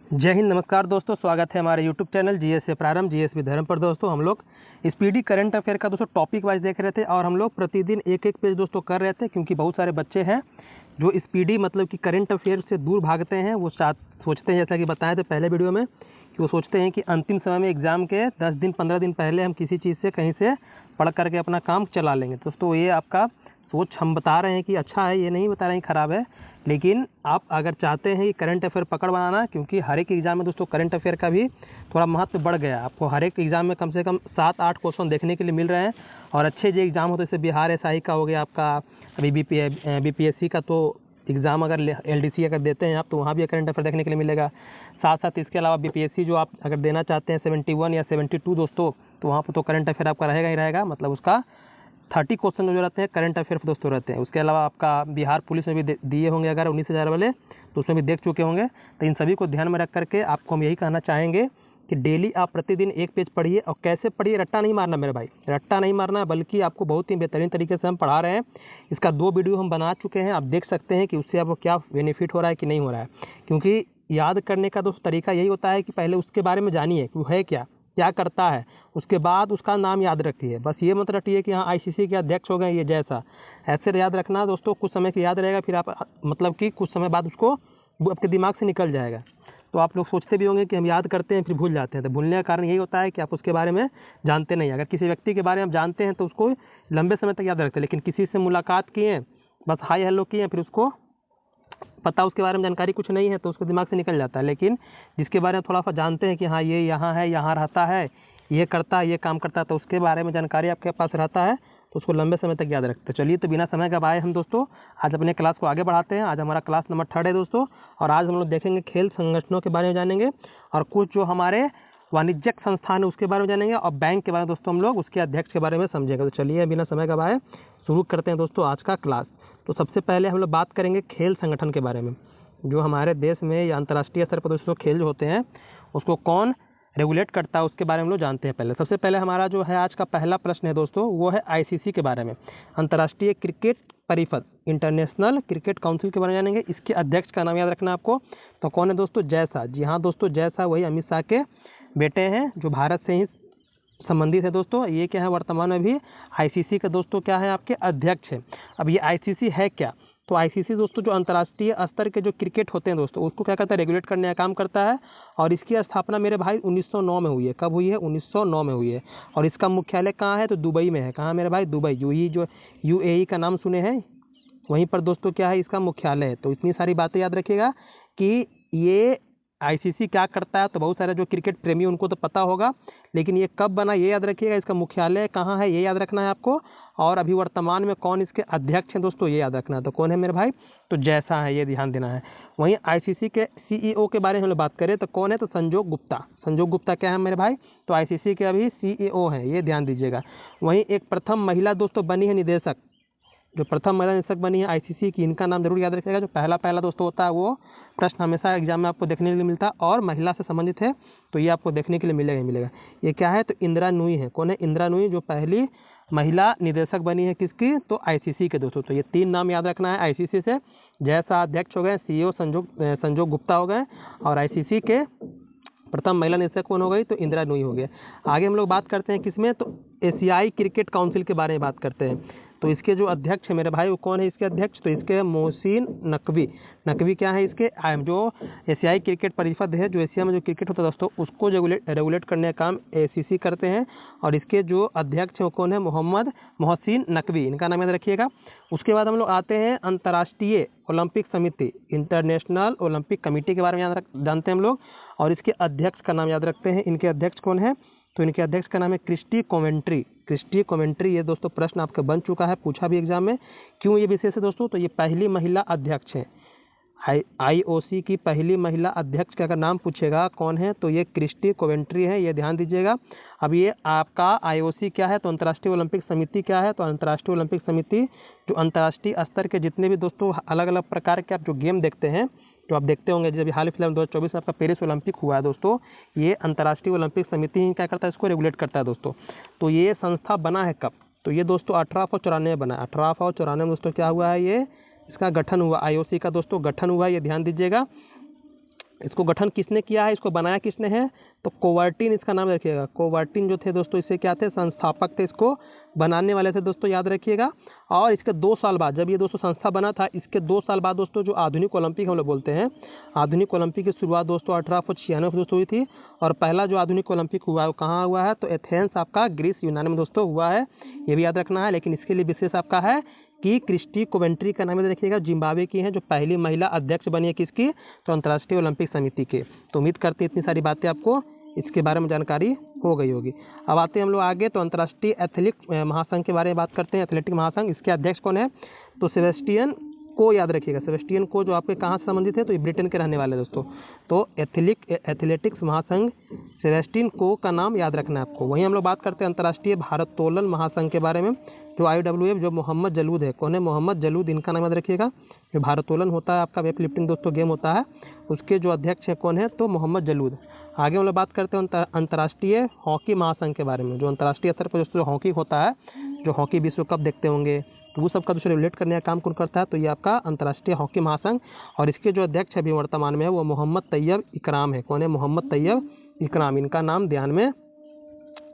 जय हिंद, नमस्कार दोस्तों। स्वागत है हमारे यूट्यूब चैनल जीएस से प्रारंभ, जीएस भी धर्म पर। दोस्तों हम लोग स्पीडी करंट अफेयर का दोस्तों टॉपिक वाइज देख रहे थे और हम लोग प्रतिदिन एक एक पेज दोस्तों कर रहे थे, क्योंकि बहुत सारे बच्चे हैं जो स्पीडी मतलब कि करंट अफेयर से दूर भागते हैं। वो सोचते हैं, जैसा कि बताए थे पहले वीडियो में, कि वो सोचते हैं कि अंतिम समय में एग्ज़ाम के 10 दिन 15 दिन पहले हम किसी चीज़ से कहीं से पढ़ करके अपना काम चला लेंगे। दोस्तों ये आपका सोच हम बता रहे हैं कि अच्छा है, ये नहीं बता रहे हैं ख़राब है। लेकिन आप अगर चाहते हैं कि करंट अफेयर पकड़ बनाना, क्योंकि हर एक एग्ज़ाम में दोस्तों करंट अफेयर का भी थोड़ा महत्व बढ़ गया है। आपको हर एक एग्ज़ाम में कम से कम 7-8 क्वेश्चन देखने के लिए मिल रहे हैं। और अच्छे जो एग्ज़ाम होते हैं, जैसे बिहार एसआई का हो गया आपका, अभी बीपीएससी का तो एग्ज़ाम अगर एलडीसी अगर देते हैं आप, तो वहाँ भी करंट अफेयर देखने के लिए मिलेगा। साथ साथ इसके अलावा बीपीएससी जो आप अगर देना चाहते हैं 71 या 72 दोस्तों, तो वहाँ पर तो करंट अफेयर आपका रहेगा ही रहेगा। मतलब उसका 30 क्वेश्चन जो रहते हैं करंट अफेयर दोस्तों रहते हैं। उसके अलावा आपका बिहार पुलिस में भी दिए होंगे अगर 19,000 वाले, तो उसमें भी देख चुके होंगे। तो इन सभी को ध्यान में रख करके आपको हम यही कहना चाहेंगे कि डेली आप प्रतिदिन एक पेज पढ़िए। और कैसे पढ़िए, रट्टा नहीं मारना मेरे भाई, रट्टा नहीं मारना, बल्कि आपको बहुत ही बेहतरीन तरीके से हम पढ़ा रहे हैं। इसका 2 वीडियो हम बना चुके हैं, आप देख सकते हैं कि उससे आपको क्या बेनिफिट हो रहा है कि नहीं हो रहा है। क्योंकि याद करने का दोस्त तरीका यही होता है कि पहले उसके बारे में जानिए कि वो है क्या करता है, उसके बाद उसका नाम याद रखिए। बस ये मत रटिए कि हाँ आईसीसी के अध्यक्ष हो गए ये जैसा, ऐसे याद रखना दोस्तों। कुछ समय के याद रहेगा, फिर आप मतलब कि कुछ समय बाद उसको आपके दिमाग से निकल जाएगा। तो आप लोग सोचते भी होंगे कि हम याद करते हैं फिर भूल जाते हैं, तो भूलने का कारण यही होता है कि आप उसके बारे में जानते नहीं। अगर किसी व्यक्ति के बारे में आप जानते हैं तो उसको लंबे समय तक याद रखते हैं, लेकिन किसी से मुलाकात किए, बस हाई हेलो किए, फिर उसको पता उसके बारे में जानकारी कुछ नहीं है, तो उसके दिमाग से निकल जाता है। लेकिन जिसके बारे में थोड़ा सा जानते हैं कि हाँ ये यहाँ है, यहाँ रहता है, ये करता है, ये काम करता है, तो उसके बारे में जानकारी आपके पास रहता है, तो उसको लंबे समय तक याद रखते हैं। चलिए, तो बिना समय गवाए हम दोस्तों आज अपने क्लास को आगे बढ़ाते हैं। आज हमारा क्लास नंबर 3 है दोस्तों, और आज हम लोग देखेंगे खेल संगठनों के बारे में जानेंगे, और कुछ जो हमारे वाणिज्यिक संस्थान है उसके बारे में जानेंगे, और बैंक के बारे में दोस्तों हम लोग उसके अध्यक्ष के बारे में समझेंगे। तो चलिए बिना समय गवाए शुरू करते हैं दोस्तों आज का क्लास। तो सबसे पहले हम लोग बात करेंगे खेल संगठन के बारे में। जो हमारे देश में या अंतर्राष्ट्रीय स्तर पर दोस्तों खेल जो होते हैं उसको कौन रेगुलेट करता है, उसके बारे में हम लोग जानते हैं। पहले सबसे पहले हमारा जो है आज का पहला प्रश्न है दोस्तों, वो है आईसीसी के बारे में, अंतर्राष्ट्रीय क्रिकेट परिषद, इंटरनेशनल क्रिकेट काउंसिल के बारे में जानेंगे। इसके अध्यक्ष का नाम याद रखना आपको। तो कौन है दोस्तों? जय शाह। जी हाँ दोस्तों, जय शाह वही अमित शाह के बेटे हैं, जो भारत से ही संबंधित है दोस्तों। ये क्या है, वर्तमान में भी आईसीसी का दोस्तों क्या है, आपके अध्यक्ष है। अब ये आईसीसी है क्या? तो आईसीसी दोस्तों जो अंतर्राष्ट्रीय स्तर के जो क्रिकेट होते हैं दोस्तों, उसको क्या करता है, रेगुलेट करने का काम करता है। और इसकी स्थापना मेरे भाई 1909 में हुई है। कब हुई है? 1909 में हुई है। और इसका मुख्यालय कहाँ है? तो दुबई में है। कहाँ मेरे भाई? दुबई। यूएई का नाम सुने हैं, वहीं पर दोस्तों क्या है, इसका मुख्यालय है। तो इतनी सारी बातें याद रखिएगा कि ये आईसीसी क्या करता है। तो बहुत सारे जो क्रिकेट प्रेमी उनको तो पता होगा, लेकिन ये कब बना ये याद रखिएगा, इसका मुख्यालय कहाँ है ये याद रखना है आपको, और अभी वर्तमान में कौन इसके अध्यक्ष हैं दोस्तों ये याद रखना है। तो कौन है मेरे भाई? तो जैसा है, ये ध्यान देना है। वहीं आईसीसी के सीईओ के बारे में हम लोग बात करें तो कौन है? तो संजोग गुप्ता। संजोग गुप्ता क्या है मेरे भाई? तो आईसीसी के अभी सीईओ हैं, ये ध्यान दीजिएगा। वहीं एक प्रथम महिला दोस्तों बनी है निदेशक, जो प्रथम महिला निदेशक बनी है आईसीसी की, इनका नाम जरूर याद रखिएगा। जो पहला दोस्तों होता है वो प्रश्न हमेशा एग्जाम में आपको देखने के लिए मिलता है, और महिला से संबंधित है तो ये आपको देखने के लिए मिलेगा ही मिलेगा। ये क्या है? तो इंदिरा नूई है। कौन है? इंदिरा नूई, जो पहली महिला निदेशक बनी है किसकी? तो आईसीसी के दोस्तों। तो ये 3 नाम याद रखना है आईसीसी से। जैसा अध्यक्ष हो गए, सीईओ संजोग गुप्ता हो गए, और आईसीसी के प्रथम महिला निदेशक कौन हो गई? तो इंदिरा नूई हो गया। आगे हम लोग बात करते हैं किसमें? तो एशियाई क्रिकेट काउंसिल के बारे में बात करते हैं। तो इसके जो अध्यक्ष है मेरे भाई, वो कौन है इसके अध्यक्ष? तो इसके मोहसिन नकवी। नकवी क्या है इसके? जो एशियाई क्रिकेट परिषद है, जो एशिया में जो क्रिकेट होता है दोस्तों, उसको रेगुलेट करने का काम एसीसी करते हैं। और इसके जो अध्यक्ष हैं कौन है? मोहसिन नकवी, इनका नाम याद रखिएगा। उसके बाद हम लोग आते हैं अंतर्राष्ट्रीय ओलंपिक समिति, इंटरनेशनल ओलंपिक कमेटी के बारे में जानते हैं हम लोग, और इसके अध्यक्ष का नाम याद रखते हैं। इनके अध्यक्ष कौन है? तो इनके अध्यक्ष का नाम है क्रिस्टी कोवेंट्री। क्रिस्टी कोवेंट्री, ये दोस्तों प्रश्न आपका बन चुका है, पूछा भी एग्जाम में। क्यों ये विशेष है दोस्तों? तो ये पहली महिला अध्यक्ष है, आईओसी की पहली महिला अध्यक्ष का अगर नाम पूछेगा कौन है, तो ये क्रिस्टी कोवेंट्री है, ये ध्यान दीजिएगा। अब ये आपका आईओसी क्या है? तो अंतर्राष्ट्रीय ओलंपिक समिति क्या है? तो अंतर्राष्ट्रीय ओलंपिक समिति जो अंतर्राष्ट्रीय स्तर के जितने भी दोस्तों अलग अलग प्रकार के आप जो गेम देखते हैं, तो आप देखते होंगे, जब हाल फिलहाल 2024 में आपका पेरिस ओलंपिक हुआ है दोस्तों, ये अंतर्राष्ट्रीय ओलंपिक समिति ही क्या करता है, इसको रेगुलेट करता है दोस्तों। तो ये संस्था बना है कब? तो ये दोस्तों 1894 में बना। 1894 में दोस्तों क्या हुआ है, ये इसका गठन हुआ, आईओसी का दोस्तों गठन हुआ, ये ध्यान दीजिएगा। इसको गठन किसने किया है, इसको बनाया किसने है, तो कोवर्टिन इसका नाम रखिएगा। कोवर्टिन जो थे दोस्तों, इससे क्या थे, संस्थापक थे, इसको बनाने वाले थे दोस्तों, याद रखिएगा। और इसके 2 साल बाद, जब ये दोस्तों संस्था बना था, इसके 2 साल बाद दोस्तों जो आधुनिक ओलंपिक हम लोग बोलते हैं, आधुनिक ओलंपिक की शुरुआत दोस्तों 1896 में दोस्तों हुई थी। और पहला जो आधुनिक ओलंपिक हुआ है वो कहाँ हुआ है, तो एथेंस आपका ग्रीस यूनान में दोस्तों हुआ है, ये भी याद रखना है। लेकिन इसके लिए विशेष आपका है कि क्रिस्टी कोवेंट्री का नाम याद रखिएगा, जिम्बाब्वे की हैं, जो पहली महिला अध्यक्ष बनी है किसकी, तो अंतर्राष्ट्रीय ओलंपिक समिति के। तो उम्मीद करते हैं इतनी सारी बातें आपको इसके बारे में जानकारी हो गई होगी। अब आते हैं हम लोग आगे, तो अंतर्राष्ट्रीय एथलेटिक महासंघ के बारे में बात करते हैं। एथलेटिक महासंघ, इसके अध्यक्ष कौन है, तो सेबेस्टियन को, याद रखिएगा सेबेस्टियन को, जो आपके कहाँ से संबंधित है, तो ये ब्रिटेन के रहने वाले हैं दोस्तों। तो एथलेटिक्स महासंघ सेबेस्टियन को का नाम याद रखना है आपको। वहीं हम लोग बात करते हैं अंतर्राष्ट्रीय भारोत्तोलन महासंघ के बारे में, जो IWF, जो मोहम्मद जलूद है, कौन है, मोहम्मद जलूद, इनका नाम याद रखिएगा। जो भारोत्तोलन होता है आपका, वेट लिफ्टिंग दोस्तों गेम होता है, उसके जो अध्यक्ष है कौन है, तो मोहम्मद जलूद। आगे हम लोग बात करते हैं अंतर्राष्ट्रीय हॉकी महासंघ के बारे में, जो अंतर्राष्ट्रीय स्तर पर जो हॉकी होता है, जो हॉकी विश्व कप देखते होंगे, तो वो सब का दूसरे रिलेट करने का काम कौन करता है, तो ये आपका अंतर्राष्ट्रीय हॉकी महासंघ। और इसके जो अध्यक्ष अभी वर्तमान में है वो मोहम्मद तैयब इकराम है। कौन है, मोहम्मद तैयब इकराम, इनका नाम ध्यान में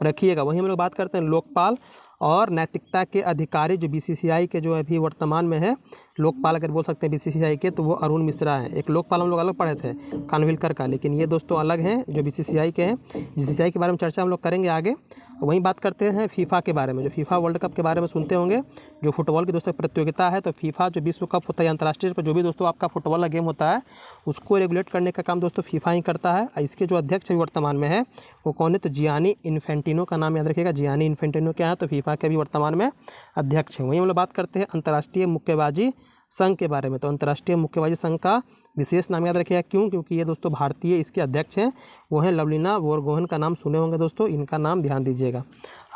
रखिएगा। वहीं हम लोग बात करते हैं लोकपाल और नैतिकता के अधिकारी, जो BCCI के जो अभी वर्तमान में है, लोकपाल अगर बोल सकते हैं BCCI के, तो वो अरुण मिश्रा है। एक लोकपाल हम लोग अलग पढ़े थे कानविलकर का, लेकिन ये दोस्तों अलग हैं जो BCCI के हैं। BCCI के बारे में चर्चा हम लोग करेंगे आगे। वहीं बात करते हैं फीफा के बारे में, जो फीफा वर्ल्ड कप के बारे में सुनते होंगे, जो फुटबॉल की दोस्तों प्रतियोगिता है। तो फीफा जो विश्व कप होता है अंतर्राष्ट्रीय पर, जो भी दोस्तों आपका फुटबॉल का गेम होता है, उसको रेगुलेट करने का काम दोस्तों फीफा ही करता है। इसके जो अध्यक्ष वर्तमान में है वो कौन है, तो जियानी इन्फेंटिनो का नाम याद रखिएगा। जियानी इन्फेंटिनो क्या है, तो फीफा के भी वर्तमान में अध्यक्ष हैं। वहीं हम लोग बात करते हैं अंतर्राष्ट्रीय मुक्केबाजी संघ के बारे में। तो अंतर्राष्ट्रीय मुक्केबाजी संघ का विशेष नाम याद रखिएगा, क्यों, क्योंकि ये दोस्तों भारतीय इसके अध्यक्ष हैं, वो हैं लवलीना बोरगोहेन, का नाम सुने होंगे दोस्तों, इनका नाम ध्यान दीजिएगा।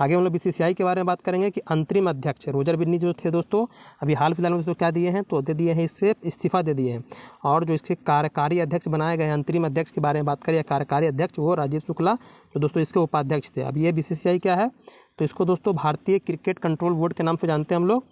आगे हम लोग BCCI के बारे में बात करेंगे कि अंतरिम अध्यक्ष रोजर बिन्नी जो थे दोस्तों, अभी हाल फिलहाल में दोस्तों क्या दिए हैं, तो दे दिए हैं, इससे इस्तीफा दे दिए हैं। और जो इसके कार्यकारी अध्यक्ष बनाए गए हैं, अंतरिम अध्यक्ष के बारे में बात करें, कार्यकारी अध्यक्ष वो राजीव शुक्ला, जो दोस्तों इसके उपाध्यक्ष थे। अब ये BCCI क्या है, तो इसको दोस्तों भारतीय क्रिकेट कंट्रोल बोर्ड के नाम से जानते हैं हम लोग।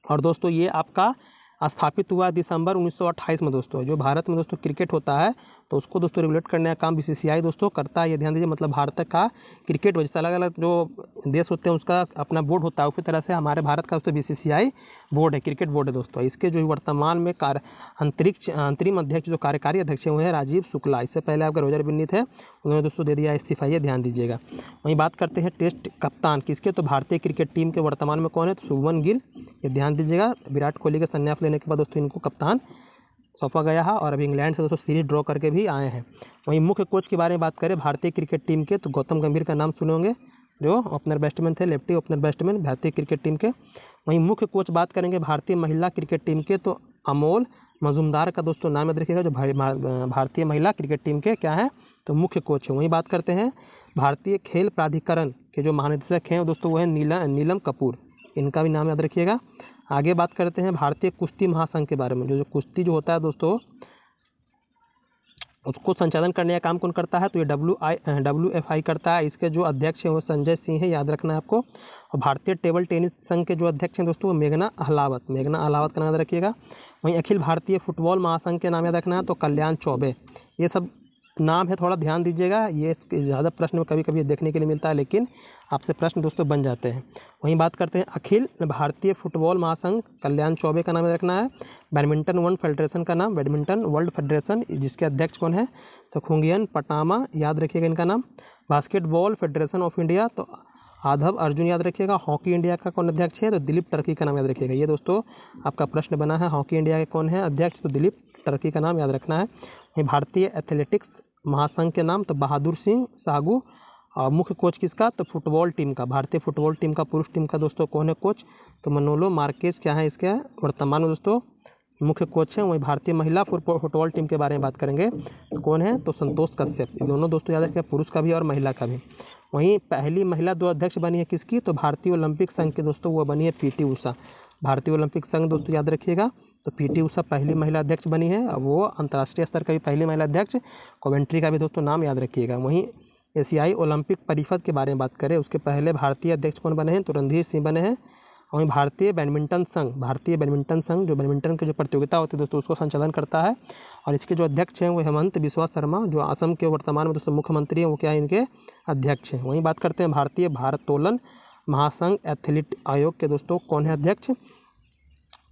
और दोस्तों ये आपका स्थापित हुआ दिसंबर 1928 में दोस्तों। जो भारत में दोस्तों क्रिकेट होता है, तो उसको दोस्तों रेगुलेट करने का काम BCCI दोस्तों करता है, ये ध्यान दीजिए। मतलब भारत का क्रिकेट, जैसे अलग अलग जो देश होते हैं उसका अपना बोर्ड होता है, उसी तरह से हमारे भारत का दोस्तों BCCI बोर्ड है, क्रिकेट बोर्ड है दोस्तों। इसके जो वर्तमान में अंतरिम अध्यक्ष, जो कार्यकारी अध्यक्ष हैं, वो है राजीव शुक्ला। इससे पहले आपके रोजर बिन्नी थे, उन्होंने दोस्तों दे दिया इस्तीफा, ये ध्यान दीजिएगा। वहीं बात करते हैं टेस्ट कप्तान किसके, तो भारतीय क्रिकेट टीम के वर्तमान में कौन है, तो शुभमन गिल, ये ध्यान दीजिएगा। विराट कोहली के संन्यास लेने के बाद दोस्तों इनको कप्तान सौंपा गया है, और अभी इंग्लैंड से दोस्तों सीरीज ड्रॉ करके भी आए हैं। वहीं मुख्य कोच के बारे में बात करें भारतीय क्रिकेट टीम के, तो गौतम गंभीर का नाम सुने होंगे, जो ओपनर बैट्समैन थे, लेफ्टी ओपनर बैट्समैन भारतीय क्रिकेट टीम के। वहीं मुख्य कोच बात करेंगे भारतीय महिला क्रिकेट टीम के, तो अमोल मजुमदार का दोस्तों नाम याद रखिएगा, जो भारतीय महिला क्रिकेट टीम के क्या है, तो मुख्य कोच है। वहीं बात करते हैं भारतीय खेल प्राधिकरण के जो महानिदेशक हैं दोस्तों, वो है नीलम कपूर, इनका भी नाम याद रखिएगा। आगे बात करते हैं भारतीय कुश्ती महासंघ के बारे में। जो कुश्ती जो होता है दोस्तों, उसको संचालन करने का काम कौन करता है, तो ये WFI करता है। इसके जो अध्यक्ष हैं वो संजय सिंह है, याद रखना है आपको। और भारतीय टेबल टेनिस संघ के जो अध्यक्ष हैं दोस्तों, वो मेघना अहलावत का नाम याद रखिएगा। वहीं अखिल भारतीय फुटबॉल महासंघ के नाम याद रखना है, तो कल्याण चौबे। ये सब नाम है, थोड़ा ध्यान दीजिएगा, ये ज़्यादा प्रश्न में कभी कभी देखने के लिए मिलता है, लेकिन आपसे प्रश्न दोस्तों बन जाते हैं। वहीं बात करते हैं अखिल भारतीय फुटबॉल महासंघ, कल्याण चौबे का नाम याद रखना है। बैडमिंटन वर्ल्ड फेडरेशन का नाम, बैडमिंटन वर्ल्ड फेडरेशन, जिसके अध्यक्ष कौन है, तो खुंगियन पटामा, याद रखिएगा इनका नाम। बास्केटबॉल फेडरेशन ऑफ इंडिया, तो आधव अर्जुन याद रखिएगा। हॉकी इंडिया का कौन अध्यक्ष है, तो दिलीप टर्की का नाम याद रखिएगा। ये दोस्तों आपका प्रश्न बना है, हॉकी इंडिया के कौन है अध्यक्ष, तो दिलीप टर्की का नाम याद रखना है। भारतीय एथलेटिक्स महासंघ के नाम, तो बहादुर सिंह सागू। और मुख्य कोच किसका, तो फुटबॉल टीम का, भारतीय फुटबॉल टीम का, पुरुष टीम का दोस्तों कौन है कोच, तो मनोलो मार्केज क्या है इसके वर्तमान में दोस्तों मुख्य कोच हैं। वहीं भारतीय महिला फुटबॉल टीम के बारे में बात करेंगे, तो कौन है, तो संतोष कश्यप। दोनों दोस्तों याद रखिएगा, पुरुष का भी और महिला का भी। वहीं पहली महिला दो अध्यक्ष बनी है किसकी, तो भारतीय ओलंपिक संघ के दोस्तों वो बनी है PT उषा। भारतीय ओलंपिक संघ दोस्तों याद रखिएगा, तो PT उषा पहली महिला अध्यक्ष बनी है। अब वो अंतर्राष्ट्रीय स्तर का भी पहली महिला अध्यक्ष, कोवेंट्री का भी दोस्तों नाम याद रखिएगा। वहीं एशियाई ओलंपिक परिषद के बारे में बात करें, उसके पहले भारतीय अध्यक्ष कौन बने हैं, तो रणधीर सिंह बने हैं। वहीं भारतीय बैडमिंटन संघ जो बैडमिंटन की जो प्रतियोगिता होती है दोस्तों, उसको संचालन करता है। और इसके जो अध्यक्ष हैं वो हेमंत बिस्वा शर्मा, जो असम के वर्तमान में दोस्तों मुख्यमंत्री हैं, वो क्या है इनके अध्यक्ष हैं। वहीं बात करते हैं भारतीय भारोत्तोलन महासंघ एथलीट आयोग के दोस्तों कौन है अध्यक्ष,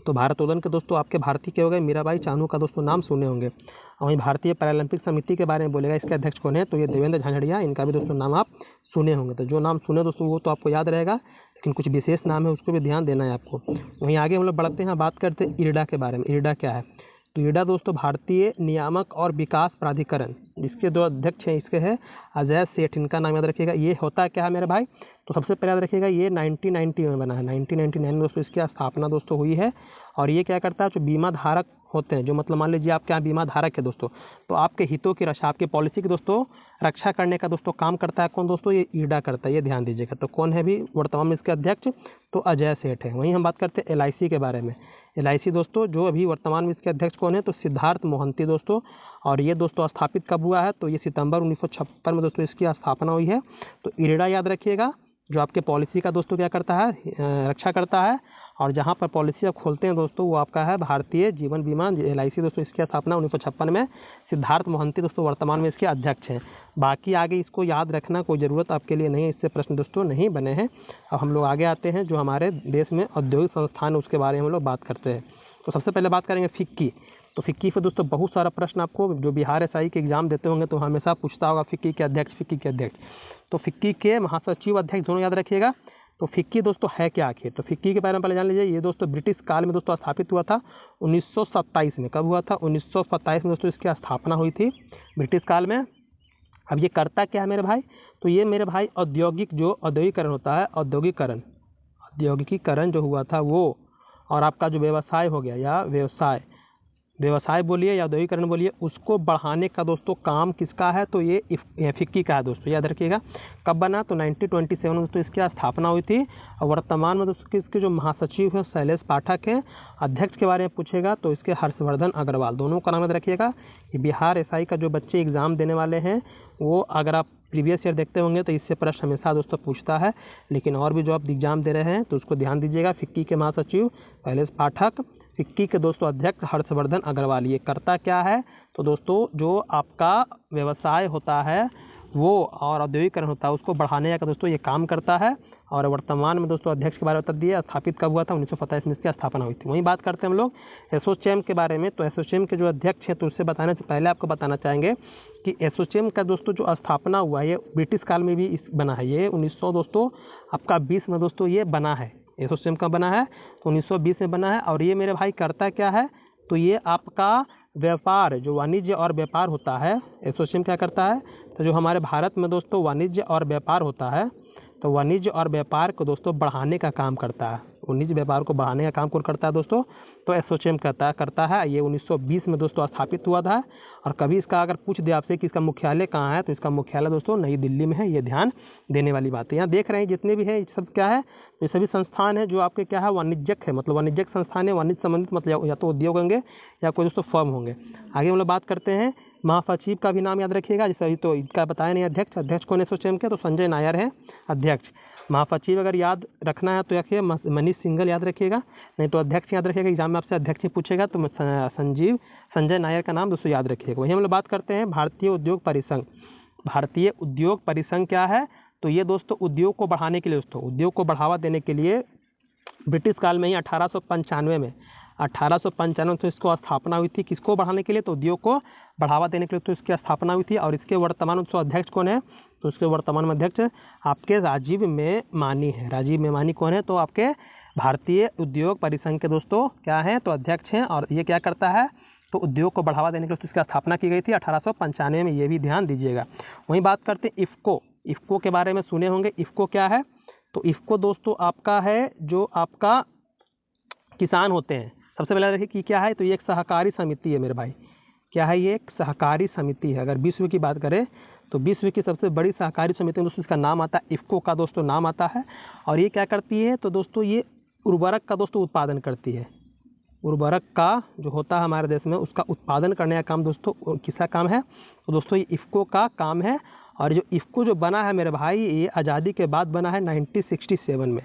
तो भारोत्तोलन के दोस्तों आपके भारतीय के हो गए मीराबाई चानू का दोस्तों नाम सुने होंगे। और वहीं भारतीय पैरालंपिक समिति के बारे में बोलेगा, इसके अध्यक्ष कौन है, तो ये देवेंद्र झाझड़िया, इनका भी दोस्तों नाम आप सुने होंगे। तो जो नाम सुने दोस्तों वो तो आपको याद रहेगा, लेकिन कुछ विशेष नाम है उसको भी ध्यान देना है आपको। वहीं आगे हम लोग बढ़ते हैं, बात करते हैं इरडा के बारे में। इरडा क्या है, तो इरडा दोस्तों भारतीय नियामक और विकास प्राधिकरण, जिसके दो अध्यक्ष हैं इसके हैं अजय सेठ, इनका नाम याद रखिएगा। ये होता क्या है मेरे भाई, तो सबसे पहले याद रखिएगा ये 1990 में बना है, 1999 में दोस्तों इसकी स्थापना दोस्तों हुई है। और ये क्या करता है, जो बीमा धारक होते हैं, जो मतलब मान लीजिए आप क्या बीमा धारक है दोस्तों, तो आपके हितों की रक्षा, आपकी पॉलिसी की दोस्तों रक्षा करने का दोस्तों काम करता है कौन दोस्तों, ये इरडा करता है, ये ध्यान दीजिएगा। तो कौन है भी वर्तमान में इसके अध्यक्ष, तो अजय सेठ है। वहीं हम बात करते हैं LIC के बारे में। LIC दोस्तों जो अभी वर्तमान में इसके अध्यक्ष कौन है, तो सिद्धार्थ मोहंती दोस्तों। और ये दोस्तों स्थापित कब हुआ है, तो ये सितंबर 1956 में दोस्तों इसकी स्थापना हुई है। तो इरडा याद रखिएगा, जो आपके पॉलिसी का दोस्तों क्या करता है, रक्षा करता है। और जहाँ पर पॉलिसी आप खोलते हैं दोस्तों वो आपका है भारतीय जीवन बीमा LIC दोस्तों, इसकी स्थापना 1956 में सिद्धार्थ मोहंती दोस्तों वर्तमान में इसके अध्यक्ष हैं। बाकी आगे इसको याद रखना कोई ज़रूरत आपके लिए नहीं है, इससे प्रश्न दोस्तों नहीं बने हैं। अब हम लोग आगे आते हैं, जो हमारे देश में औद्योगिक संस्थान उसके बारे में हम लोग बात करते हैं। तो सबसे पहले बात करेंगे फिक्की। तो फिक्की पे दोस्तों बहुत सारा प्रश्न आपको जो बिहार SI के एग्जाम देते होंगे तो हमेशा पूछता होगा फिक्की के अध्यक्ष, फिक्की के अध्यक्ष। तो फिक्की के महासचिव अध्यक्ष दोनों याद रखिएगा। तो फिक्की दोस्तों है क्या आखिर, तो फिक्की के बारे में पहले जान लीजिए। ये दोस्तों ब्रिटिश काल में दोस्तों स्थापित हुआ था 1927 में। कब हुआ था, 1927 में दोस्तों इसकी स्थापना हुई थी ब्रिटिश काल में। अब ये करता क्या है मेरे भाई, तो ये मेरे भाई औद्योगिकरण होता है, औद्योगिकीकरण जो हुआ था वो, और आपका जो व्यवसाय हो गया या व्यवसाय बोलिए या औद्योगिकरण बोलिए, उसको बढ़ाने का दोस्तों काम किसका है, तो ये फिक्की का है दोस्तों, याद रखिएगा। कब बना, तो 1927 में दोस्तों इसकी स्थापना हुई थी। और वर्तमान में दोस्तों इसके जो महासचिव हैं शैलेश पाठक हैं। अध्यक्ष के बारे में पूछेगा तो इसके हर्षवर्धन अग्रवाल, दोनों का नाम याद रखिएगा। ये बिहार SI का जो बच्चे एग्जाम देने वाले हैं वो अगर आप प्रीवियस ईयर देखते होंगे तो इससे प्रश्न हमेशा दोस्तों पूछता है। लेकिन और भी जो आप एग्जाम दे रहे हैं तो उसको ध्यान दीजिएगा। फिक्की के महासचिव शैलेश पाठक, फिक्की के दोस्तों अध्यक्ष हर्षवर्धन अग्रवाल। ये करता क्या है, तो दोस्तों जो आपका व्यवसाय होता है वो और औद्योगिकरण होता है उसको बढ़ाने का दोस्तों ये काम करता है। और वर्तमान में दोस्तों अध्यक्ष के बारे में बता दिया, स्थापित कब हुआ था, 1927 में इसकी स्थापना हुई थी। वहीं बात करते हैं हम लोग एसोचैम के बारे में। तो एसोचैम के जो अध्यक्ष हैं तो उससे बताने से पहले आपको बताना चाहेंगे कि एसोचैम का दोस्तों जो स्थापना हुआ है ये ब्रिटिश काल में भी बना है। ये 1900 दोस्तों आपका 20 में दोस्तों ये बना है। एसोचैम का बना है तो 1920 में बना है। और ये मेरे भाई करता क्या है, तो ये आपका व्यापार जो वाणिज्य और व्यापार होता है, एसोचैम क्या करता है, तो जो हमारे भारत में दोस्तों वाणिज्य और व्यापार होता है तो वाणिज्य और व्यापार को दोस्तों बढ़ाने का काम करता है। वाणिज्य व्यापार को बढ़ाने का काम कौन करता है दोस्तों, तो एसोचैम करता है। ये 1920 में दोस्तों स्थापित हुआ था। और कभी इसका अगर पूछ दे आपसे कि इसका मुख्यालय कहाँ है, तो इसका मुख्यालय दोस्तों नई दिल्ली में है। ये ध्यान देने वाली बात है। यहाँ देख रहे हैं जितने भी है सब क्या है, ये सभी संस्थान है जो आपके क्या है वाणिज्यक है, मतलब वाणिज्यिक संस्थान है, वाणिज्य संबंधित मतलब या तो उद्योग होंगे या कोई दोस्तों फर्म होंगे। आगे हम लोग बात करते हैं महासचिव का भी नाम याद रखिएगा। जैसे अभी तो इसका बताया नहीं अध्यक्ष कौन है एसोचैम के, तो संजय नायर है अध्यक्ष। महासचिव अगर याद रखना है तो रखिए मनीष सिंघल याद रखिएगा, नहीं तो अध्यक्ष याद रखिएगा। एग्जाम में आपसे अध्यक्ष ही पूछेगा तो संजय नायर का नाम दोस्तों याद रखिएगा। वहीं हम लोग बात करते हैं भारतीय उद्योग परिसंघ। भारतीय उद्योग परिसंघ क्या है, तो ये दोस्तों उद्योग को बढ़ाने के लिए दोस्तों उद्योग को बढ़ावा देने के लिए ब्रिटिश काल में ही 1895 में तो इसको स्थापना हुई थी। किसको बढ़ाने के लिए, तो उद्योग को बढ़ावा देने के लिए तो इसकी स्थापना हुई थी। और इसके वर्तमान अध्यक्ष कौन है, तो इसके वर्तमान में अध्यक्ष आपके राजीव मेमानी है। राजीव मेमानी कौन है, तो आपके भारतीय उद्योग परिसंघ के दोस्तों क्या है, तो अध्यक्ष हैं। और ये क्या करता है, तो उद्योग को बढ़ावा देने के लिए इसकी स्थापना की गई थी 1895 में, ये भी ध्यान दीजिएगा। वहीं बात करते हैं इफ़को के बारे में सुने होंगे। इफ़को क्या है, तो इफ़को दोस्तों आपका है जो आपका किसान होते हैं। सबसे पहले देखिए कि क्या है, तो ये एक सहकारी समिति है मेरे भाई। क्या है, ये एक सहकारी समिति है। अगर विश्व की बात करें तो विश्व की सबसे बड़ी सहकारी समिति दोस्तों इसका नाम आता है इफ़को का दोस्तों नाम आता है। और ये क्या करती है, तो दोस्तों ये उर्वरक का दोस्तों उत्पादन करती है। उर्वरक का जो होता है हमारे देश में उसका उत्पादन करने का काम दोस्तों किसका काम है, तो दोस्तों ये इफ़को का काम है। और जो इफ़को जो बना है मेरे भाई ये आज़ादी के बाद बना है 1967 में।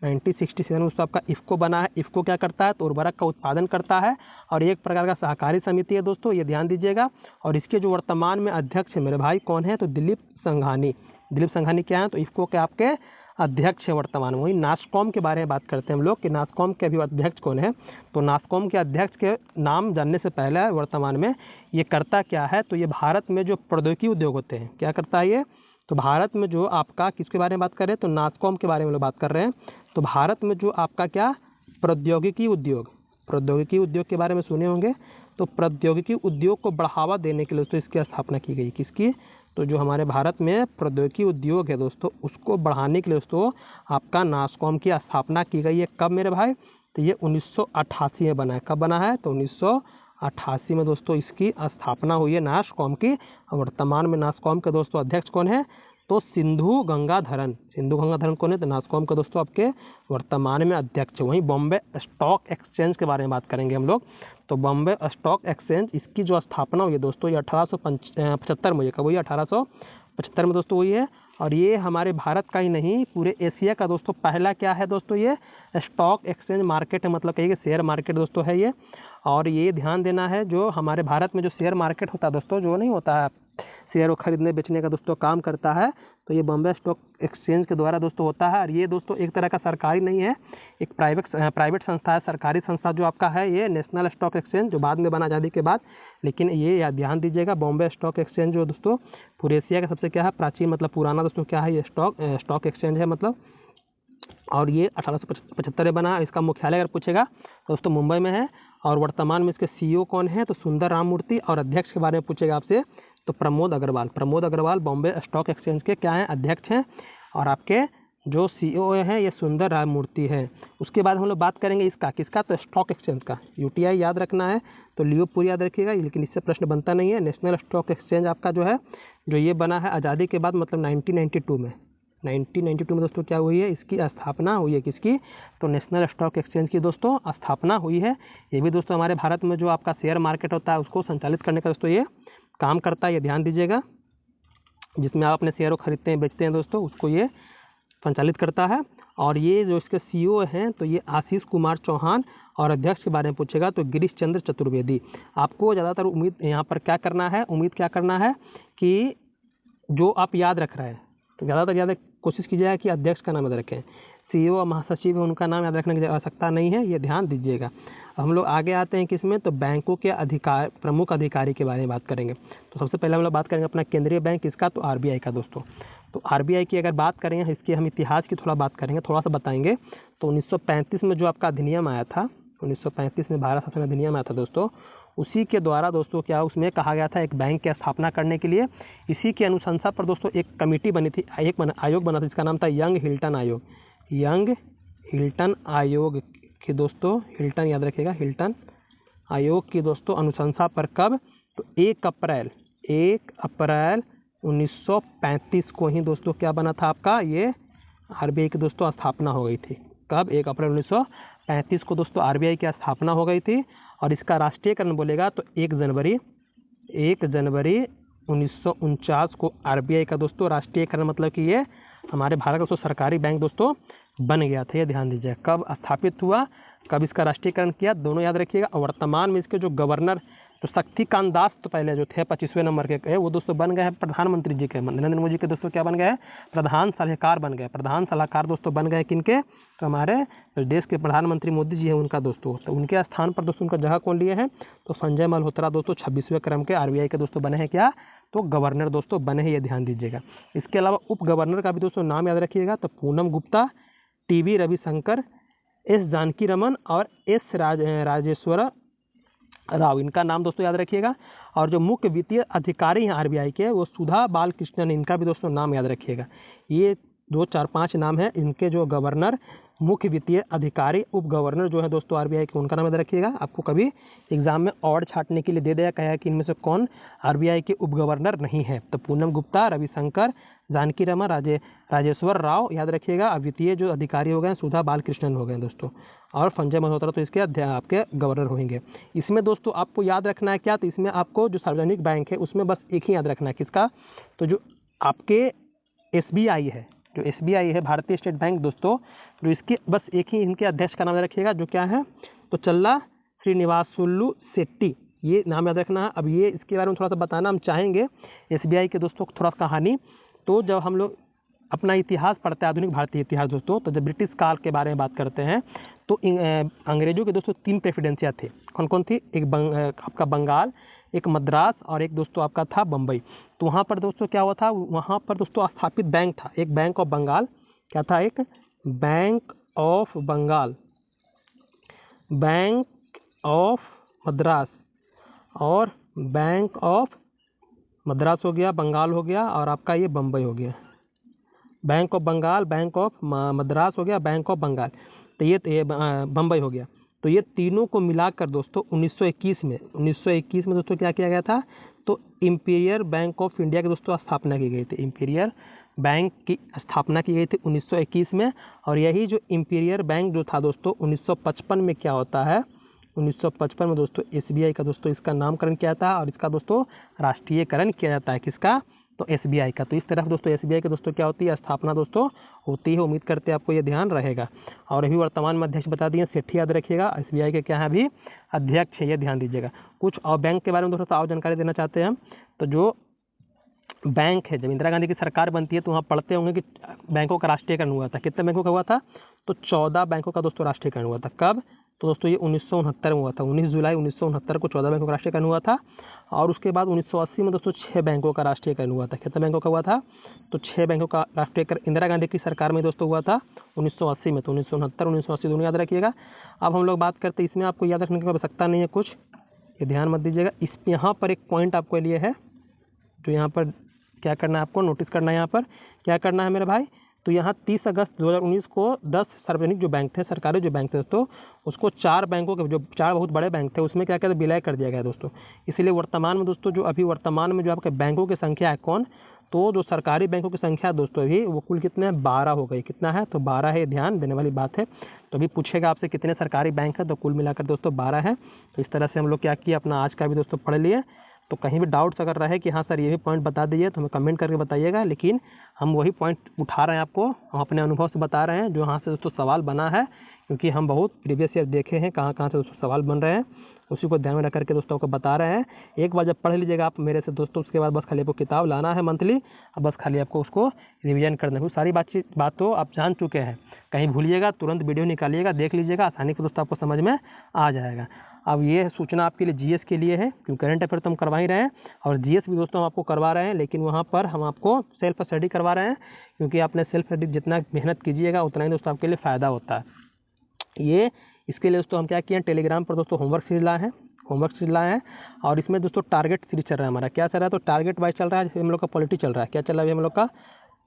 1967 में दोस्तों आपका इफ़को बना है। इफ़को क्या करता है, तो उर्वरक का उत्पादन करता है और एक प्रकार का सहकारी समिति है दोस्तों, ये ध्यान दीजिएगा। और इसके जो वर्तमान में अध्यक्ष है मेरे भाई कौन है, तो दिलीप संघानी। दिलीप संघानी क्या है, तो इफ़को के आपके अध्यक्ष है वर्तमान में। वही नास्कॉम के बारे में बात करते हैं हम लोग कि नास्कॉम के अभी अध्यक्ष कौन है। तो नास्कॉम के अध्यक्ष के नाम जानने से पहले वर्तमान में ये करता क्या है, तो ये भारत में जो प्रौद्योगिकी उद्योग होते हैं, क्या करता है ये, तो भारत में जो आपका किसके बारे में बात कर रहे हैं, तो नास्कॉम के बारे में लोग बात कर रहे हैं। तो भारत में जो आपका क्या प्रौद्योगिकी उद्योग के बारे में सुने होंगे। तो प्रौद्योगिकी उद्योग को बढ़ावा देने के लिए दोस्तों इसकी स्थापना की गई। किसकी, तो जो हमारे भारत में प्रौद्योगिकी उद्योग है दोस्तों, उसको बढ़ाने के लिए दोस्तों आपका नास्कॉम की स्थापना की गई है। कब मेरे भाई, तो ये 1988 में बना है। कब बना है, तो 1988 में दोस्तों इसकी स्थापना हुई है नास्कॉम की। वर्तमान में नास्कॉम के दोस्तों अध्यक्ष कौन है, तो सिंधु गंगाधरन कौन है, तो नास्कॉम के दोस्तों आपके वर्तमान में अध्यक्ष है। वहीं बॉम्बे स्टॉक एक्सचेंज के बारे में बात करेंगे हम लोग। तो बॉम्बे स्टॉक एक्सचेंज इसकी जो स्थापना हुई है दोस्तों, ये 1875 में, कब हुई, 1875 में दोस्तों हुई है। और ये हमारे भारत का ही नहीं, पूरे एशिया का दोस्तों पहला क्या है दोस्तों, ये स्टॉक एक्सचेंज मार्केट है, मतलब कहिए कि शेयर मार्केट दोस्तों है ये। और ये ध्यान देना है, जो हमारे भारत में जो शेयर मार्केट होता है दोस्तों, जो नहीं होता है शेयर खरीदने बेचने का दोस्तों काम करता है, तो ये बॉम्बे स्टॉक एक्सचेंज के द्वारा दोस्तों होता है। और ये दोस्तों एक तरह का सरकारी नहीं है, एक प्राइवेट संस्था है। सरकारी संस्था जो आपका है ये नेशनल स्टॉक एक्सचेंज, जो बाद में बना आज़ादी के बाद। लेकिन ये याद ध्यान दीजिएगा, बॉम्बे स्टॉक एक्सचेंज जो दोस्तों पूरे एशिया का सबसे क्या है, प्राचीन मतलब पुराना दोस्तों क्या है, ये स्टॉक एक्सचेंज है मतलब। और ये 1875 में बना। इसका मुख्यालय अगर पूछेगा दोस्तों मुंबई में है। और वर्तमान में इसके सीईओ कौन है, तो सुंदर राममूर्ति। और अध्यक्ष के बारे में पूछेगा आपसे, तो प्रमोद अग्रवाल बॉम्बे स्टॉक एक्सचेंज के क्या हैं, अध्यक्ष हैं। और आपके जो सीईओ हैं ये सुंदर राममूर्ति है। उसके बाद हम लोग बात करेंगे इसका, किसका, तो स्टॉक एक्सचेंज का। यूटीआई याद रखना है, तो लियोपुर याद रखिएगा, लेकिन इससे प्रश्न बनता नहीं है। नेशनल स्टॉक एक्सचेंज आपका जो है, जो ये बना है आज़ादी के बाद, मतलब 1992 में। 1992 में दोस्तों क्या हुई है, इसकी स्थापना हुई है। किसकी, तो नेशनल स्टॉक एक्सचेंज की दोस्तों स्थापना हुई है। ये भी दोस्तों हमारे भारत में जो आपका शेयर मार्केट होता है उसको संचालित करने का दोस्तों ये काम करता है, ये ध्यान दीजिएगा। जिसमें आप अपने शेयरों खरीदते हैं बेचते हैं दोस्तों, उसको ये संचालित करता है। और ये जो इसके सीईओ हैं, तो ये आशीष कुमार चौहान। और अध्यक्ष के बारे में पूछेगा तो गिरीश चंद्र चतुर्वेदी। आपको ज़्यादातर उम्मीद यहाँ पर क्या करना है, क्या करना है कि जो आप याद रख रहे हैं, तो ज़्यादातर याद कोशिश कीजिएगा कि अध्यक्ष का नाम याद रखें। सीईओ और महासचिव है, उनका नाम याद रखने की आवश्यकता नहीं है, ये ध्यान दीजिएगा। हम लोग आगे आते हैं किसमें, तो बैंकों के प्रमुख अधिकारी के बारे में बात करेंगे। तो सबसे पहले हम लोग बात करेंगे अपना केंद्रीय बैंक किसका, तो आरबीआई का दोस्तों। तो आरबीआई की अगर बात करें, इसके हम इतिहास की थोड़ा बात करेंगे, थोड़ा सा बताएंगे। तो 1935 में जो आपका अधिनियम आया था, 1935 में भारत शासन अधिनियम आया था दोस्तों, उसी के द्वारा दोस्तों क्या उसमें कहा गया था एक बैंक की स्थापना करने के लिए। इसी की अनुशंसा पर दोस्तों एक कमेटी बनी थी, आयोग बना था, जिसका नाम था यंग हिल्टन आयोग की दोस्तों, हिल्टन याद रखिएगा, हिल्टन आयोग की दोस्तों अनुशंसा पर कब, तो 1 अप्रैल 1935 को ही दोस्तों क्या बना था आपका, ये आरबीआई की दोस्तों स्थापना हो गई थी। कब, 1 अप्रैल 1935 को दोस्तों आरबीआई की स्थापना हो गई थी। और इसका राष्ट्रीयकरण बोलेगा तो 1 जनवरी 1949 को आरबीआई का दोस्तों राष्ट्रीयकरण, मतलब कि ये हमारे भारत का दोस्तों सरकारी बैंक दोस्तों बन गया था, ये ध्यान दीजिए। कब स्थापित हुआ, कब इसका राष्ट्रीयकरण किया, दोनों याद रखिएगा। और वर्तमान में इसके जो गवर्नर, तो शक्तिकांत दास तो पहले जो थे 25वें नंबर के, वो दोस्तों बन गए हैं प्रधानमंत्री जी के, नरेंद्र मोदी के दोस्तों क्या बन गए, प्रधान सलाहकार दोस्तों बन गए किनके, तो हमारे देश के प्रधानमंत्री मोदी जी हैं उनका दोस्तों। तो उनके स्थान पर दोस्तों उनका जगह कौन लिए हैं, तो संजय मल्होत्रा दोस्तों 26वें क्रम के आरबीआई के दोस्तों बने हैं क्या, तो गवर्नर दोस्तों बने हैं, ये ध्यान दीजिएगा। इसके अलावा उप गवर्नर का भी दोस्तों नाम याद रखिएगा, तो पूनम गुप्ता, टीवी रविशंकर, एस जानकी रमन और एस राजेश्वर राव, इनका नाम दोस्तों याद रखिएगा। और जो मुख्य वित्तीय अधिकारी हैं आरबीआई के, वो सुधा बालकृष्णन, इनका भी दोस्तों नाम याद रखिएगा। ये 2, 4, 5 नाम है इनके, जो गवर्नर, मुख्य वित्तीय अधिकारी, उप गवर्नर जो है दोस्तों आरबीआई के, उनका नाम याद रखिएगा। आपको कभी एग्जाम में और छाटने के लिए दे दिया कहा कि इनमें से कौन आरबीआई के उप गवर्नर नहीं है, तो पूनम गुप्ता, रविशंकर, जानकी रमन, राजेश्वर राव याद रखिएगा। वित्तीय जो अधिकारी हो गए सुधा बालकृष्णन हो गए दोस्तों, और संजय मल्होत्रा तो इसके आपके गवर्नर होंगे। इसमें दोस्तों आपको याद रखना है क्या, तो इसमें आपको जो सार्वजनिक बैंक है उसमें बस एक ही याद रखना है, किसका, तो जो आपके एसबीआई है, जो SBI है, भारतीय स्टेट बैंक दोस्तों, जो इसके बस एक ही इनके अध्यक्ष का नाम याद रखिएगा, जो क्या है, तो चल्ला श्रीनिवासुलु शेट्टी, ये नाम याद रखना है। अब ये इसके बारे में थोड़ा सा बताना हम चाहेंगे SBI के दोस्तों थोड़ा कहानी। तो जब हम लोग अपना इतिहास पढ़ते हैं, आधुनिक भारतीय इतिहास दोस्तों, तो जब ब्रिटिश काल के बारे में बात करते हैं तो अंग्रेजों के दोस्तों 3 प्रेसिडेंसियाँ थे। कौन कौन थी? एक आपका बंगाल, एक मद्रास और एक दोस्तों आपका था बम्बई। तो वहाँ पर दोस्तों क्या हुआ था, वहाँ पर दोस्तों स्थापित बैंक था, एक बैंक ऑफ बंगाल, क्या था, एक bank of Bengal, bank of Madras और बैंक ऑफ मद्रास हो गया, बंगाल हो गया, और आपका ये बम्बई हो गया। Bank of Bengal, bank of Madras हो गया, बैंक ऑफ बंगाल, तो ये बम्बई हो गया। तो ये तीनों को मिलाकर दोस्तों 1921 में दोस्तों क्या किया गया था, तो इंपीरियल बैंक ऑफ इंडिया की दोस्तों स्थापना की गई थी। इंपीरियल बैंक की स्थापना की गई थी 1921 में। और यही जो इंपीरियल बैंक जो था दोस्तों 1955 में क्या होता है, 1955 में दोस्तों SBI का दोस्तों इसका नामकरण किया था और इसका दोस्तों राष्ट्रीयकरण किया जाता है। किसका? तो SBI का। तो इस तरह दोस्तों SBI के दोस्तों क्या होती है, स्थापना दोस्तों होती है। उम्मीद करते हैं आपको ये ध्यान रहेगा। और अभी वर्तमान में अध्यक्ष बता दिए सेठी, याद रखिएगा, SBI के क्या है अभी अध्यक्ष है, ये ध्यान दीजिएगा। कुछ और बैंक के बारे में दोस्तों और जानकारी देना चाहते हैं हम। तो जो बैंक है, जब इंदिरा गांधी की सरकार बनती है तो वहाँ पढ़ते होंगे कि बैंकों का राष्ट्रीयकरण हुआ था। कितने बैंकों का हुआ था, तो 14 बैंकों का दोस्तों राष्ट्रीयकरण हुआ था। कब? तो दोस्तों ये 1969 में हुआ था। 19 जुलाई 1969 को 14 बैंकों का राष्ट्रीयकरण हुआ था। और उसके बाद 1980 में दोस्तों 6 बैंकों का राष्ट्रीयकरण हुआ था। कितने बैंकों का हुआ था, तो 6 बैंकों का राष्ट्रीयकरण इंदिरा गांधी की सरकार में दोस्तों हुआ था 1980 में। तो 1969 1980 दोनों याद रखिएगा। अब हम लोग बात करते हैं, इसमें आपको याद रखने की आवश्यकता नहीं है कुछ, ये ध्यान मत दीजिएगा। इस यहाँ पर एक पॉइंट आपको लिए है, जो यहाँ पर क्या करना है, आपको नोटिस करना है। यहाँ पर क्या करना है मेरे भाई, तो यहाँ 30 अगस्त 2019 को 10 सार्वजनिक जो बैंक थे, सरकारी जो बैंक थे दोस्तों, उसको 4 बैंकों के, जो 4 बहुत बड़े बैंक थे, उसमें क्या कहते हैं विलय कर दिया गया दोस्तों। इसलिए वर्तमान में दोस्तों जो अभी वर्तमान में जो आपके बैंकों की संख्या है कौन, तो जो सरकारी बैंकों की संख्या दोस्तों अभी वो कुल कितने हैं, 12 हो गई। कितना है, तो 12 है, ध्यान देने वाली बात है। तो अभी पूछेगा आपसे कितने सरकारी बैंक है, तो कुल मिलाकर दोस्तों 12 है। तो इस तरह से हम लोग क्या किया, अपना आज का भी दोस्तों पढ़ लिए। तो कहीं भी डाउट्स अगर रहे कि हाँ सर ये भी पॉइंट बता दीजिए तो हमें कमेंट करके बताइएगा। लेकिन हम वही पॉइंट उठा रहे हैं, आपको हम अपने अनुभव से बता रहे हैं, जो यहाँ से दोस्तों सवाल बना है, क्योंकि हम बहुत प्रीवियस ईयर देखे हैं कहाँ कहाँ से दोस्तों सवाल बन रहे हैं, उसी को ध्यान में रख करके दोस्तों को बता रहे हैं। एक बार जब पढ़ लीजिएगा आप मेरे से दोस्तों, उसके बाद बस खाली आपको किताब लाना है मंथली, अब बस खाली आपको उसको रिवीजन करना है। सारी बात तो आप जान चुके हैं, कहीं भूलिएगा तुरंत वीडियो निकालिएगा, देख लीजिएगा, आसानी से दोस्तों आपको समझ में आ जाएगा। अब ये सूचना आपके लिए GS के लिए है, क्योंकि करंट अफेयर तो हम करवा ही रहे हैं और GS भी दोस्तों हम आपको करवा रहे हैं। लेकिन वहाँ पर हम आपको सेल्फ स्टडी करवा रहे हैं, क्योंकि आपने सेल्फ स्टडी जितना मेहनत कीजिएगा उतना ही दोस्तों आपके लिए फ़ायदा होता है। ये इसके लिए दोस्तों हम क्या किए हैं, टेलीग्राम पर दोस्तों होमवर्क सीरीज लाए हैं। और इसमें दोस्तों टारगेट सीरीज चल रहा है हमारा। क्या चल रहा है, तो टारगेट वाइज चल रहा है। जैसे हम लोग का पॉलिटी चल रहा है, क्या चल रहा है हम लोग का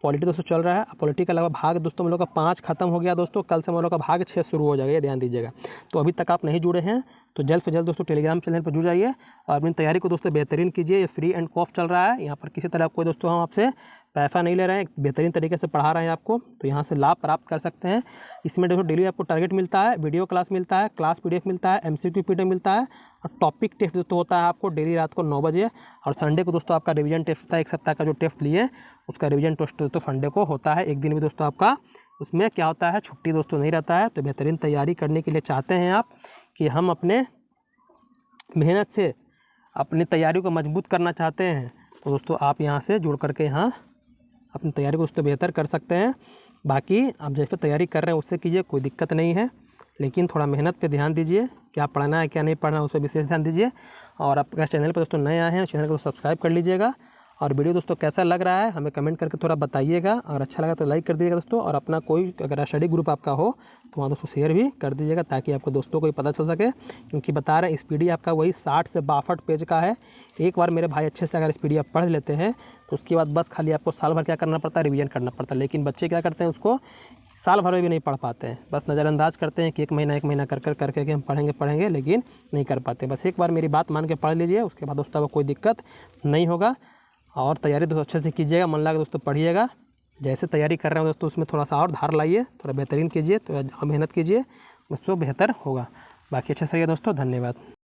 पॉलिटी दोस्तों चल रहा है। पॉलिटी का लगभग भाग दोस्तों हम लोग का 5 खत्म हो गया दोस्तों, कल से हम लोग का भाग 6 शुरू हो जाएगा, ये ध्यान दीजिएगा। तो अभी तक आप नहीं जुड़े हैं तो जल्द से जल्द दोस्तों टेलीग्राम चैनल पर जुड़ जाइए और अपनी तैयारी को दोस्तों बेहतरीन कीजिए। ये फ्री एंड कॉफ चल रहा है, यहाँ पर किसी तरह कोई दोस्तों हम आपसे पैसा नहीं ले रहे हैं, बेहतरीन तरीके से पढ़ा रहे हैं आपको, तो यहाँ से लाभ प्राप्त कर सकते हैं। इसमें दोस्तों डेली आपको टारगेट मिलता है, वीडियो क्लास मिलता है, क्लास PDF मिलता है, MCQ PDF मिलता है और टॉपिक टेस्ट दोस्तों होता है आपको डेली रात को 9 बजे। और संडे को दोस्तों आपका रिवीजन टेस्ट होता है, एक सप्ताह का जो टेस्ट लिए उसका रिवीजन टेस्ट दोस्तों संडे को होता है। एक दिन भी दोस्तों आपका उसमें क्या होता है, छुट्टी दोस्तों नहीं रहता है। तो बेहतरीन तैयारी करने के लिए चाहते हैं आप कि हम अपने मेहनत से अपनी तैयारी को मजबूत करना चाहते हैं, तो दोस्तों आप यहाँ से जुड़ करके यहाँ अपनी तैयारी को उससे बेहतर कर सकते हैं। बाकी आप जैसे तैयारी कर रहे हैं उससे कीजिए, कोई दिक्कत नहीं है, लेकिन थोड़ा मेहनत पे ध्यान दीजिए, क्या पढ़ना है क्या नहीं पढ़ना है उस पर विशेष ध्यान दीजिए। और आप अगर चैनल पर दोस्तों नए आए हैं चैनल को सब्सक्राइब कर लीजिएगा। और वीडियो दोस्तों कैसा लग रहा है हमें कमेंट करके थोड़ा बताइएगा, और अच्छा लगा तो लाइक कर दीजिएगा दोस्तों। और अपना कोई अगर स्टडी ग्रुप आपका हो तो वहाँ दोस्तों शेयर भी कर दीजिएगा, ताकि आपको दोस्तों को भी पता चल सके। क्योंकि बता रहे हैं स्पीडी आपका वही 60 से 62 पेज का है। एक बार मेरे भाई अच्छे से अगर स्पीडी आप पढ़ लेते हैं तो उसके बाद बस खाली आपको साल भर क्या करना पड़ता है, रिवीजन करना पड़ता है। लेकिन बच्चे क्या करते हैं, उसको साल भर में भी नहीं पढ़ पाते हैं, बस नज़रअंदाज करते हैं कि एक महीना करके हम पढ़ेंगे, लेकिन नहीं कर पाते। बस एक बार मेरी बात मान के पढ़ लीजिए, उसके बाद दोस्तों कोई दिक्कत नहीं होगा। और तैयारी दोस्तों अच्छे से कीजिएगा, मन लगा दोस्तों पढ़िएगा। जैसे तैयारी कर रहे हैं दोस्तों उसमें थोड़ा सा और धार लाइए, थोड़ा बेहतरीन कीजिए, तो मेहनत कीजिए, उससे बेहतर होगा। बाकी अच्छे से दोस्तों, धन्यवाद।